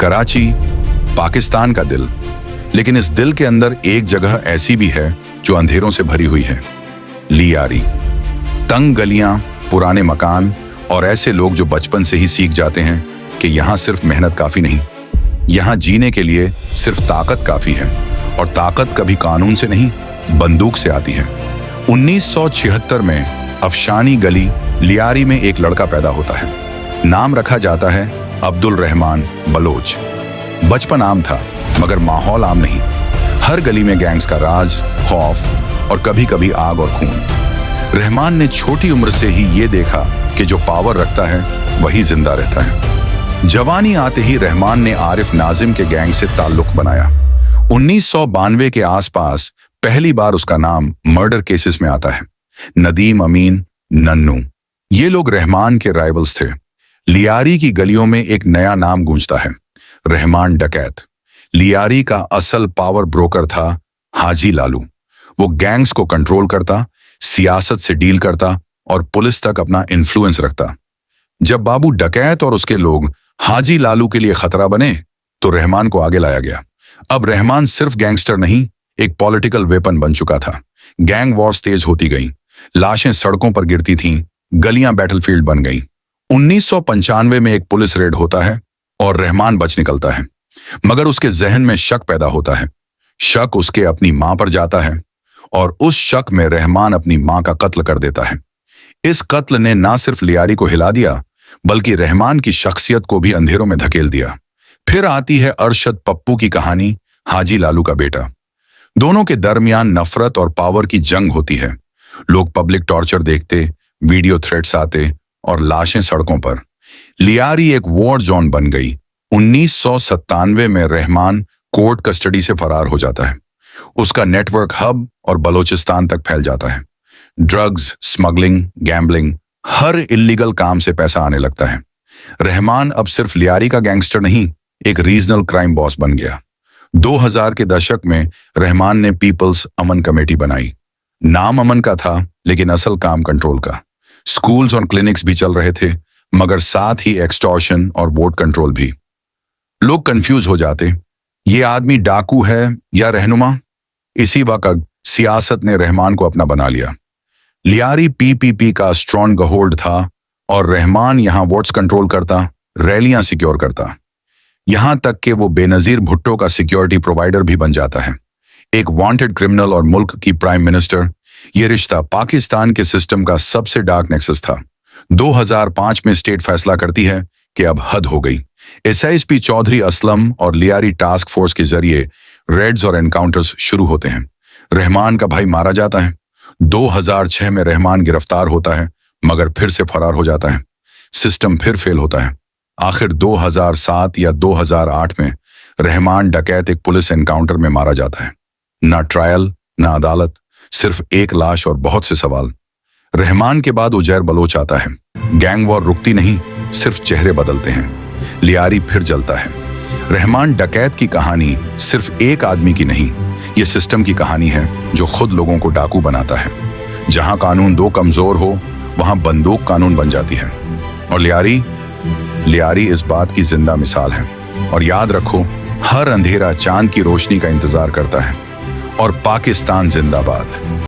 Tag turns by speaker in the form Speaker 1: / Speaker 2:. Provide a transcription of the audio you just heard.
Speaker 1: कराची पाकिस्तान का दिल, लेकिन इस दिल के अंदर एक जगह ऐसी भी है जो अंधेरों से भरी हुई है, लियारी। तंग गलियां, पुराने मकान और ऐसे लोग जो बचपन से ही सीख जाते हैं कि यहां सिर्फ मेहनत काफी नहीं, यहां जीने के लिए सिर्फ ताकत काफी है, और ताकत कभी कानून से नहीं बंदूक से आती है। 1976 में अफशानी गली लियारी में एक लड़का पैदा होता है। नाम रखा जाता है अब्दुल रहमान बलोच। बचपन आम था मगर माहौल आम नहीं। हर गली में गैंग्स का राज, खौफ और कभी कभी आग और खून। रहमान ने छोटी उम्र से ही ये देखा कि जो पावर रखता है वही जिंदा रहता है। जवानी आते ही रहमान ने आरिफ नाजिम के गैंग से ताल्लुक बनाया। 1992 के आसपास पहली बार उसका नाम मर्डर केसेस में आता है। नदीम, अमीन, नन्नू, ये लोग रहमान के राइवल्स थे। लियारी की गलियों में एक नया नाम गूंजता है, रहमान डकैत। लियारी का असल पावर ब्रोकर था हाजी लालू। वो गैंग्स को कंट्रोल करता, सियासत से डील करता और पुलिस तक अपना इन्फ्लुएंस रखता। जब बाबू डकैत और उसके लोग हाजी लालू के लिए खतरा बने तो रहमान को आगे लाया गया। अब रहमान सिर्फ गैंगस्टर नहीं, एक पॉलिटिकल वेपन बन चुका था। गैंग वॉर्स तेज होती गई, लाशें सड़कों पर गिरती थीं, गलियां बैटलफील्ड बन गईं। 1995 में एक पुलिस रेड होता है और रहमान बच निकलता है, मगर उसके जहन में शक पैदा होता है। शक उसके अपनी मां पर जाता है और उस शक में रहमान अपनी मां का कत्ल कर देता है। इस कत्ल ने ना सिर्फ लियारी को हिला दिया बल्कि रहमान की शख्सियत को भी अंधेरों में धकेल दिया। फिर आती है अरशद पप्पू की कहानी, हाजी लालू का बेटा। दोनों के दरमियान नफरत और पावर की जंग होती है। लोग पब्लिक टॉर्चर देखते, वीडियो थ्रेट्स आते और लाशें सड़कों पर। लियारी एक वॉर जोन बन गई। 1997 में रहमान कोर्ट कस्टडी से फरार हो जाता है। उसका नेटवर्क हब और बलोचिस्तान तक फैल जाता है। ड्रग्स, स्मगलिंग, गैम्बलिंग, हर इल्लीगल काम से पैसा आने लगता है। रहमान अब सिर्फ लियारी का गैंगस्टर नहीं, एक रीजनल क्राइम बॉस बन गया। 2000 के दशक में रहमान ने पीपल्स अमन कमेटी बनाई। नाम अमन का था लेकिन असल काम कंट्रोल का। स्कूल्स और क्लिनिक्स भी चल रहे थे, मगर साथ ही एक्सटॉर्शन और वोट कंट्रोल भी। लोग कंफ्यूज हो जाते, ये आदमी डाकू है या रहनुमा? इसी वक्त सियासत ने रहमान को अपना बना लिया। लियारी पीपीपी का स्ट्रॉन्ग होल्ड था और रहमान यहां वोट्स कंट्रोल करता, रैलियां सिक्योर करता। यहां तक कि वो बेनजीर भुट्टो का सिक्योरिटी प्रोवाइडर भी बन जाता है। एक वांटेड क्रिमिनल और मुल्क की प्राइम मिनिस्टर, ये रिश्ता पाकिस्तान के सिस्टम का सबसे डार्क नेक्सस था। 2005 में स्टेट फैसला करती है कि अब हद हो गई। एसआईएसपी चौधरी असलम और लियारी टास्क फोर्स के जरिए रेड्स और एनकाउंटर्स शुरू होते हैं। रहमान का भाई मारा जाता है। 2006 में रहमान गिरफ्तार होता है मगर फिर से फरार हो जाता है। सिस्टम फिर फेल होता है। आखिर 2007 या 2008 में रहमान डकैत एक पुलिस एनकाउंटर में मारा जाता है। ना ट्रायल, ना अदालत, सिर्फ एक लाश और बहुत से सवाल। रहमान के बाद उजैर बलोच आता है। गैंग वॉर रुकती नहीं, सिर्फ चेहरे बदलते हैं। लियारी फिर जलता है। रहमान डकैत की कहानी सिर्फ एक आदमी की नहीं, ये सिस्टम की कहानी है जो खुद लोगों को डाकू बनाता है। जहां कानून दो कमजोर हो वहां बंदूक कानून बन जाती है। और लियारी इस बात की जिंदा मिसाल है। और याद रखो, हर अंधेरा चांद की रोशनी का इंतजार करता है। और पाकिस्तान जिंदाबाद।